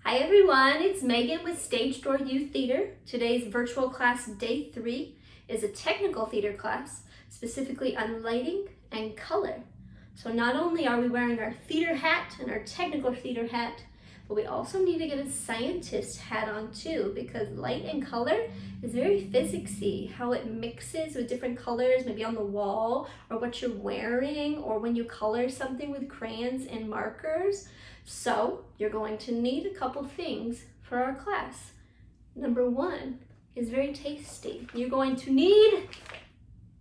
Hi everyone, it's Megan with Stage Door Youth Theater. Today's virtual class day 3 is a technical theater class, specifically on lighting and color. So not only are we wearing our theater hat and our technical theater hat, but we also need to get a scientist hat on too, because light and color is very physicsy, how it mixes with different colors, maybe on the wall, or what you're wearing, or when you color something with crayons and markers. So you're going to need a couple things for our class. Number 1 is very tasty. You're going to need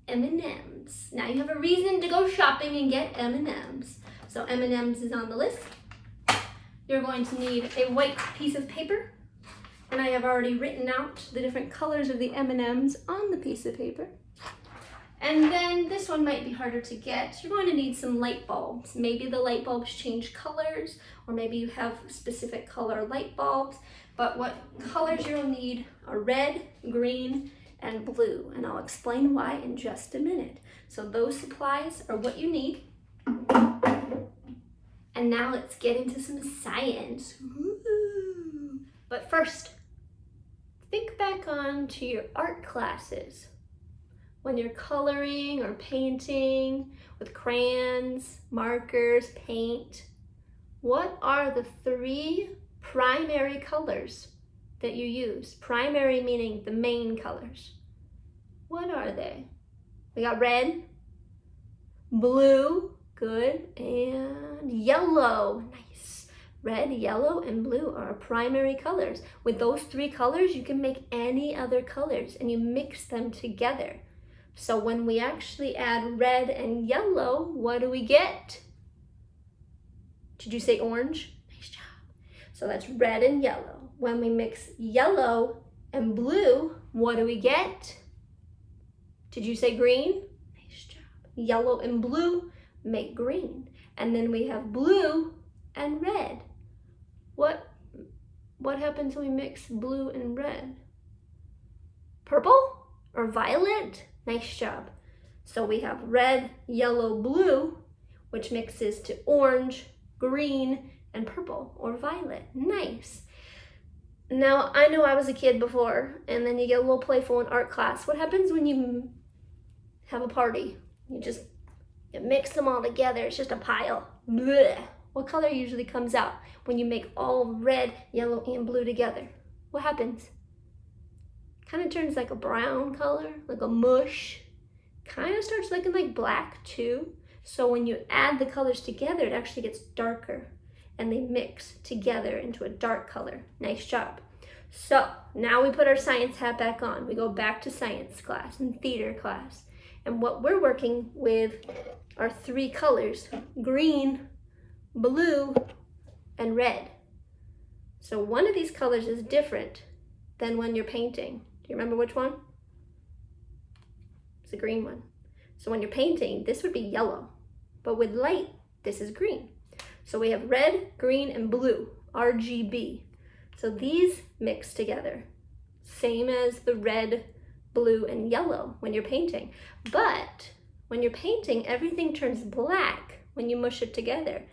M&Ms. Now you have a reason to go shopping and get M&Ms. So M&Ms is on the list. You're going to need a white piece of paper, and I have already written out the different colors of the M&Ms on the piece of paper. And then this one might be harder to get. You're going to need some light bulbs. Maybe the light bulbs change colors, or maybe you have specific color light bulbs, but what colors you'll need are red, green, and blue, and I'll explain why in just a minute. So those supplies are what you need. And now let's get into some science. Woo. But first, think back on to your art classes. When you're coloring or painting with crayons, markers, paint, what are the 3 primary colors that you use? Primary meaning the main colors. What are they? We got red, blue, good, and yellow. Nice. Red, yellow, and blue are our primary colors. With those 3 colors, you can make any other colors and you mix them together. So when we actually add red and yellow, what do we get? Did you say orange? Nice job. So that's red and yellow. When we mix yellow and blue, what do we get? Did you say green? Nice job. Yellow and blue make green. And then we have blue and red. What happens when we mix blue and red? Purple or violet? Nice job. So we have red, yellow, blue, which mixes to orange, green, and purple or violet. Nice. Now, I know I was a kid before, and then you get a little playful in art class. What happens when you have a party? You mix them all together. It's just a pile. Blech. What color usually comes out when you make all red, yellow, and blue together? What happens? Kind of turns like a brown color, like a mush. Kind of starts looking like black too. So when you add the colors together, it actually gets darker and they mix together into a dark color. Nice job. So now we put our science hat back on. We go back to science class and theater class. And what we're working with are 3 colors: green, blue, and red. So one of these colors is different than when you're painting. Do you remember which one? It's the green one. So when you're painting, this would be yellow, but with light, this is green. So we have red, green, and blue, RGB. So these mix together, same as the red, blue, and yellow when you're painting. But when you're painting, everything turns black when you mush it together.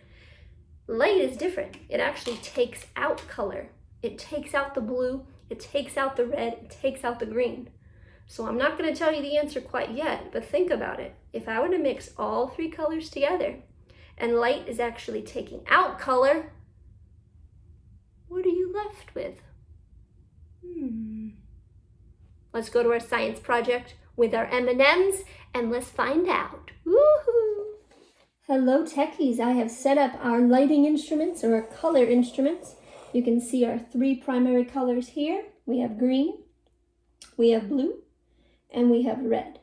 Light is different. It actually takes out color. It takes out the blue, it takes out the red, it takes out the green. So I'm not going to tell you the answer quite yet, but think about it. If I were to mix all 3 colors together and light is actually taking out color, what are you left with? Let's go to our science project with our M&Ms and let's find out. Woohoo! Hello techies, I have set up our lighting instruments or our color instruments. You can see our 3 primary colors here. We have green, we have blue, and we have red.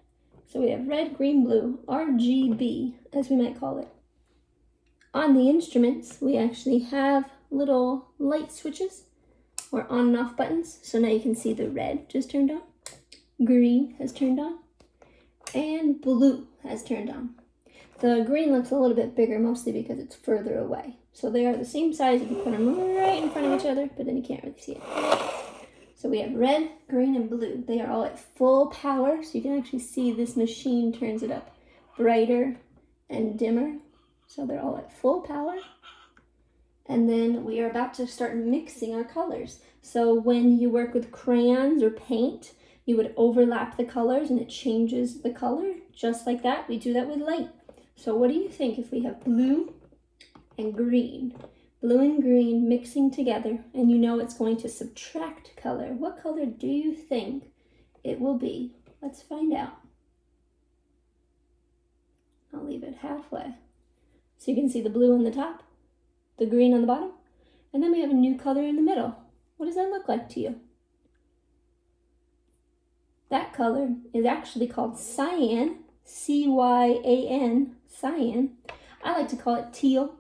So we have red, green, blue, RGB, as we might call it. On the instruments, we actually have little light switches or on and off buttons. So now you can see the red just turned on, green has turned on, and blue has turned on. The green looks a little bit bigger, mostly because it's further away. So they are the same size if you put them right in front of each other, but then you can't really see it. So we have red, green, and blue. They are all at full power, so you can actually see this machine turns it up brighter and dimmer. So they're all at full power. And then we are about to start mixing our colors. So when you work with crayons or paint, you would overlap the colors and it changes the color. Just like that, we do that with light. So what do you think if we have blue and green? Blue and green mixing together, and you know it's going to subtract color. What color do you think it will be? Let's find out. I'll leave it halfway. So you can see the blue on the top, the green on the bottom, and then we have a new color in the middle. What does that look like to you? That color is actually called cyan, C-Y-A-N, cyan. I like to call it teal.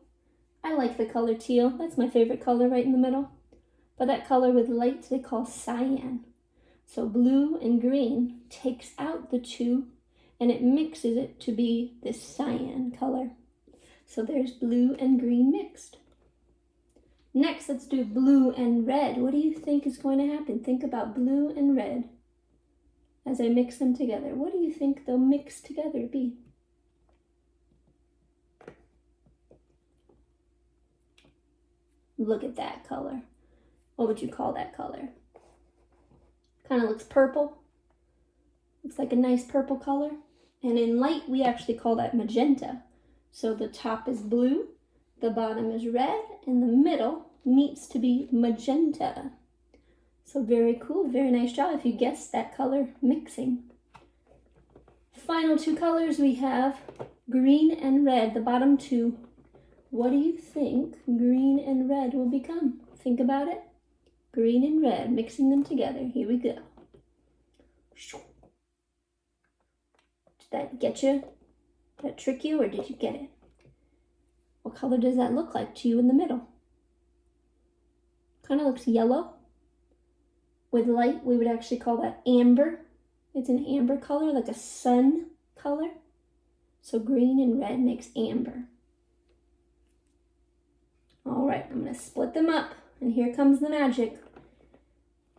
I like the color teal. That's my favorite color right in the middle. But that color with light they call cyan. So blue and green takes out the two and it mixes it to be this cyan color. So there's blue and green mixed. Next, let's do blue and red. What do you think is going to happen? Think about blue and red as I mix them together. What do you think they'll mix together be? Look at that color. What would you call that color? Kind of looks purple. Looks like a nice purple color. And in light, we actually call that magenta. So the top is blue, the bottom is red, and the middle needs to be magenta. So very cool, very nice job if you guessed that color mixing. Final two colors we have green and red, the bottom two. What do you think green and red will become? Think about it. Green and red, mixing them together. Here we go. Did that get you? Did that trick you or did you get it? What color does that look like to you in the middle? Kind of looks yellow. With light, we would actually call that amber. It's an amber color, like a sun color. So green and red makes amber. All right, I'm going to split them up, and here comes the magic.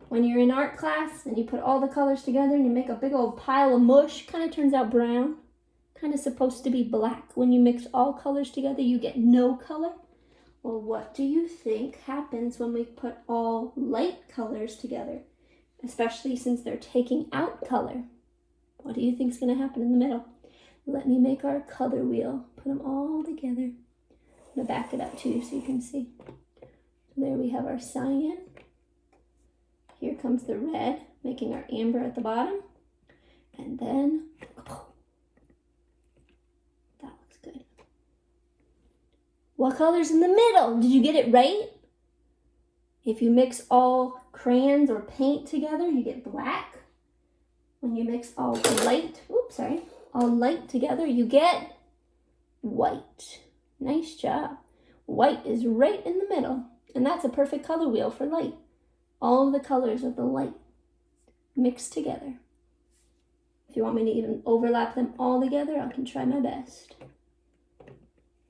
When you're in art class and you put all the colors together and you make a big old pile of mush, kind of turns out brown, kind of supposed to be black. When you mix all colors together, you get no color. Well, what do you think happens when we put all light colors together, especially since they're taking out color? What do you think is going to happen in the middle? Let me make our color wheel. Put them all together. I'm going to back it up too so you can see. So there we have our cyan. Here comes the red, making our amber at the bottom. And then, that looks good. What color's in the middle? Did you get it right? If you mix all crayons or paint together, you get black. When you mix all light together, you get white. Nice job. White is right in the middle, and that's a perfect color wheel for light. All of the colors of the light mixed together. If you want me to even overlap them all together, I can try my best.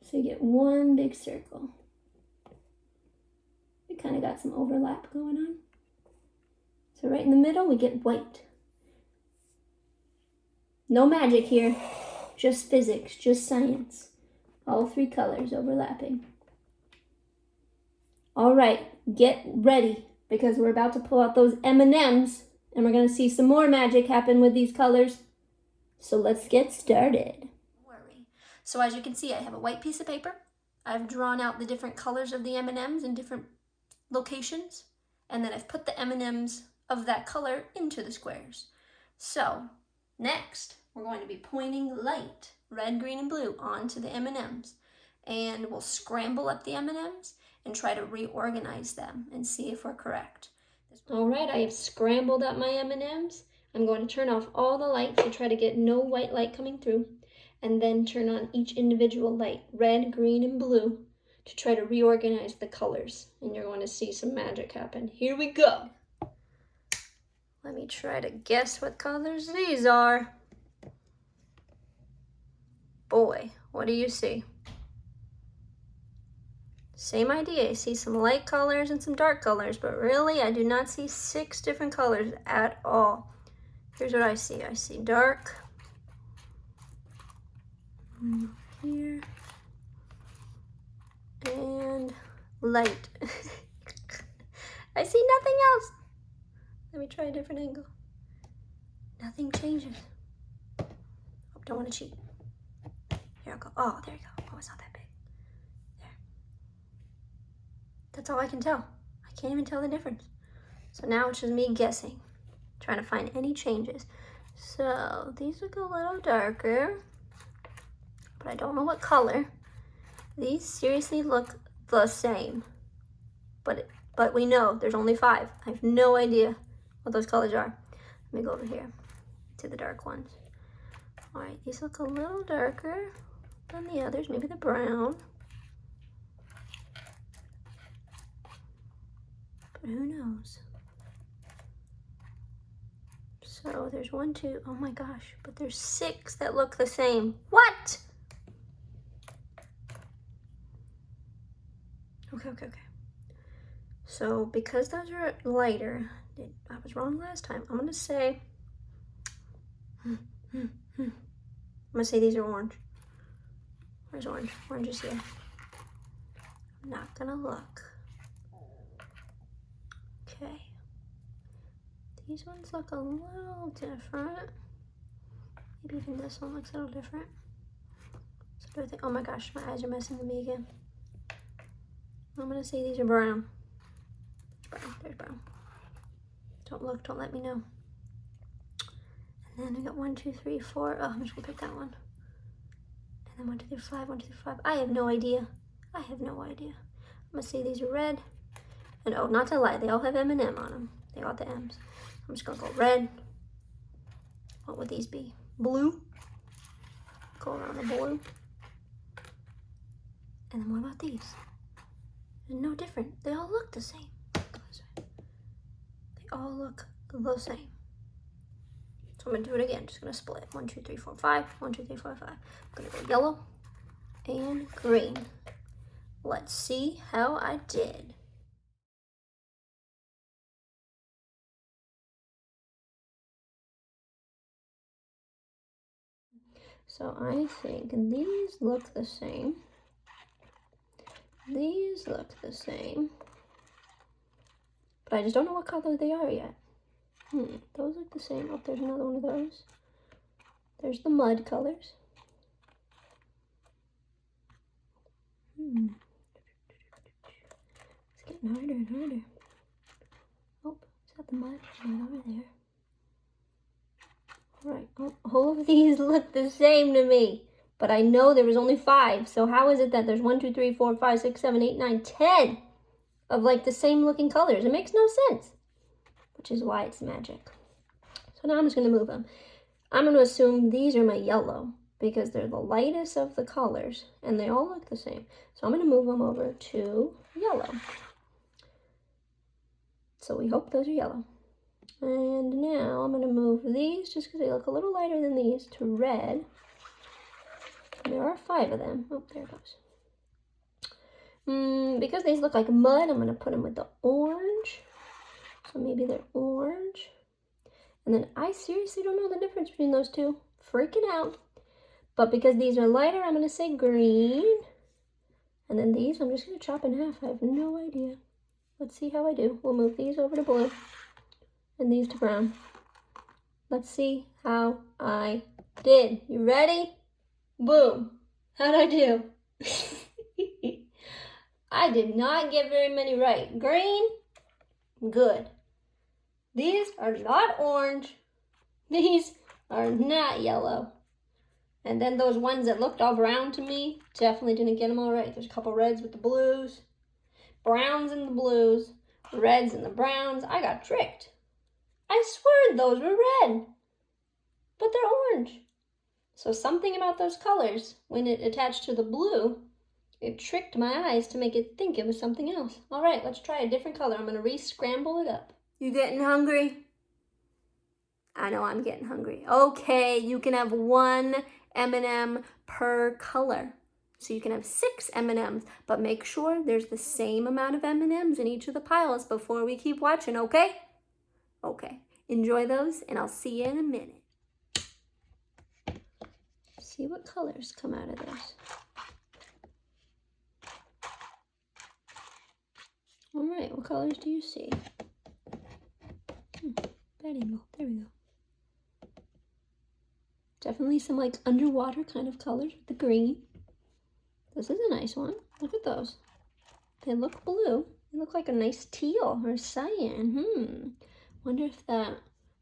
So you get one big circle. We kind of got some overlap going on. So right in the middle, we get white. No magic here, just physics, just science. All three colors overlapping. All right, get ready because we're about to pull out those M&Ms and we're going to see some more magic happen with these colors. So let's get started. Don't worry. So as you can see, I have a white piece of paper. I've drawn out the different colors of the M&Ms in different locations, and then I've put the M&Ms of that color into the squares. So next, we're going to be pointing light, red, green, and blue, onto the M&Ms. And we'll scramble up the M&Ms and try to reorganize them and see if we're correct. All right, I have scrambled up my M&Ms. I'm going to turn off all the lights to try to get no white light coming through, and then turn on each individual light, red, green, and blue, to try to reorganize the colors. And you're going to see some magic happen. Here we go. Let me try to guess what colors these are. Boy, what do you see? Same idea. I see some light colors and some dark colors, but really I do not see 6 different colors at all. Here's what I see. I see dark here and light. I see nothing else. Let me try a different angle. Nothing changes. Oh, don't want to cheat. Here I go. Oh, there you go. Oh, it's not that big. There. That's all I can tell. I can't even tell the difference. So now it's just me guessing, trying to find any changes. So these look a little darker, but I don't know what color. These seriously look the same, but we know there's only 5. I have no idea what those colors are. Let me go over here to the dark ones. All right, these look a little darker than the others, maybe the brown. But who knows? So there's 1, 2, oh my gosh, but there's 6 that look the same. What? Okay. So because those are lighter, I was wrong last time. I'm gonna say, I'm gonna say these are orange. Where's orange? Orange is here. I'm not gonna look. Okay. These ones look a little different. Maybe even this one looks a little different. So do I think, oh my gosh, my eyes are messing with me again. I'm gonna say these are brown. There's brown. Don't look, don't let me know. And then I got 1, 2, 3, 4. Oh, I'm just gonna pick that one. And then 1, 2, 3, 5, 1, 2, 3, 5. I have no idea. I'm gonna say these are red. And oh, not to lie, they all have M&M on them. They got the M's. I'm just gonna go red. What would these be? Blue. Go around the blue. And then what about these? They're no different. They all look the same. They all look the same. So I'm gonna do it again. Just gonna split. 1, 2, 3, 4, 5. 1, 2, 3, 4, 5. I'm gonna go yellow and green. Let's see how I did. So I think these look the same. These look the same. But I just don't know what color they are yet. Those look the same. Oh, there's another one of those. There's the mud colors. It's getting harder and harder. Oh, is that the mud? Right over there. Alright, all of these look the same to me. But I know there was only 5. So how is it that there's 1, 2, 3, 4, 5, 6, 7, 8, 9, 10 of like the same looking colors? It makes no sense. Which is why it's magic. So now I'm just going to move them. I'm going to assume these are my yellow because they're the lightest of the colors and they all look the same. So I'm going to move them over to yellow. So we hope those are yellow. And now I'm going to move these, just because they look a little lighter than these, to red. There are 5 of them. Oh, there it goes. Because these look like mud, I'm going to put them with the orange. So maybe they're orange. And then I seriously don't know the difference between those two. Freaking out. But because these are lighter, I'm going to say green. And then these, I'm just going to chop in half. I have no idea. Let's see how I do. We'll move these over to blue. And these to brown. Let's see how I did. You ready? Boom. How'd I do? I did not get very many right. Green, good. These are not orange. These are not yellow. And then those ones that looked all brown to me, definitely didn't get them all right. There's a couple reds with the blues, browns and the blues, reds and the browns. I got tricked. I swear those were red, but they're orange. So something about those colors, when it attached to the blue, it tricked my eyes to make it think it was something else. All right, let's try a different color. I'm going to re-scramble it up. You getting hungry? I know I'm getting hungry. Okay, you can have 1 M&M per color. So you can have 6 M&Ms, but make sure there's the same amount of M&Ms in each of the piles before we keep watching, okay? Okay, enjoy those, and I'll see you in a minute. See what colors come out of this. colors do you see? Bad angle. There we go. Definitely some like underwater kind of colors with the green. This is a nice one. Look at those. They look blue. They look like a nice teal or cyan. Wonder if that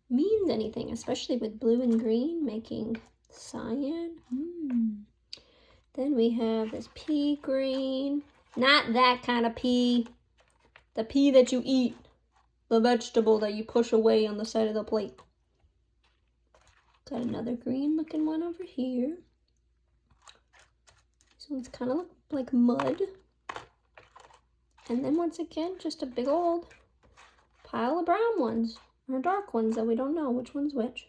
means anything, especially with blue and green making cyan. Then we have this pea green. Not that kind of pea. The pea that you eat. The vegetable that you push away on the side of the plate. Got another green looking one over here. This one's kind of look like mud. And then once again, just a big old pile of brown ones. Or dark ones that we don't know which one's which.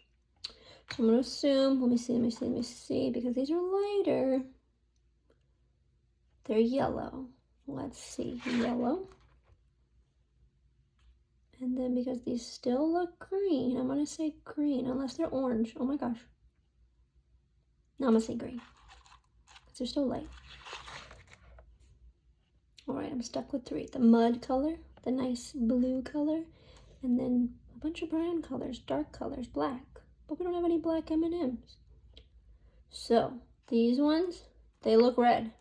So I'm going to assume, let me see, because these are lighter. They're yellow. Let's see, yellow. And then because these still look green, I'm going to say green, unless they're orange. Oh my gosh. No, I'm going to say green. Because they're still light. Alright, I'm stuck with 3. The mud color, the nice blue color, and then a bunch of brown colors, dark colors, black. But we don't have any black M&Ms. So, these ones, they look red.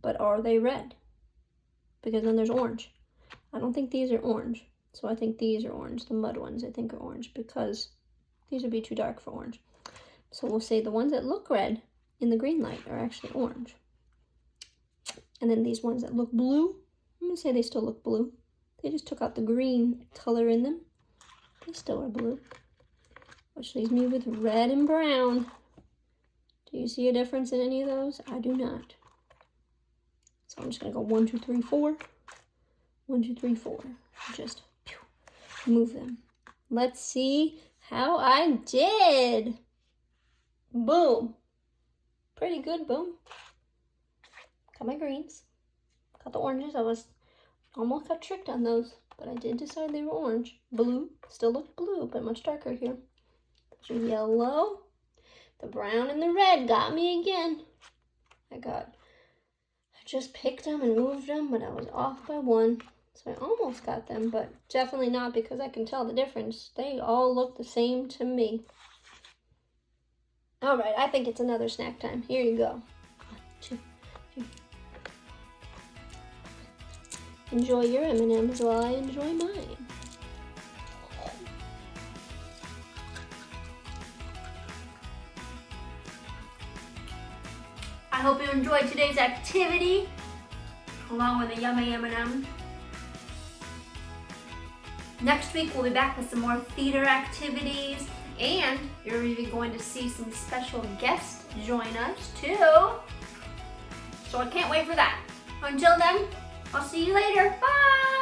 But are they red? Because then there's orange. I don't think these are orange. So I think these are orange. The mud ones I think are orange because these would be too dark for orange. So we'll say the ones that look red in the green light are actually orange. And then these ones that look blue, I'm going to say they still look blue. They just took out the green color in them. They still are blue. Which leaves me with red and brown. Do you see a difference in any of those? I do not. So I'm just going to go 1, 2, 3, 4. 1, 2, 3, 4. Just move them. Let's see how I did. Boom. Pretty good, boom. Got my greens. Got the oranges. I almost got tricked on those, but I did decide they were orange. Blue. Still looked blue, but much darker here. Those are yellow. The brown and the red got me again. I just picked them and moved them, but I was off by 1. So I almost got them, but definitely not because I can tell the difference. They all look the same to me. All right, I think it's another snack time. Here you go. 1, 2, 3. Enjoy your M&Ms while I enjoy mine. I hope you enjoyed today's activity, along with a yummy M&M. Next week, we'll be back with some more theater activities, and you're even going to see some special guests join us, too. So I can't wait for that. Until then, I'll see you later. Bye!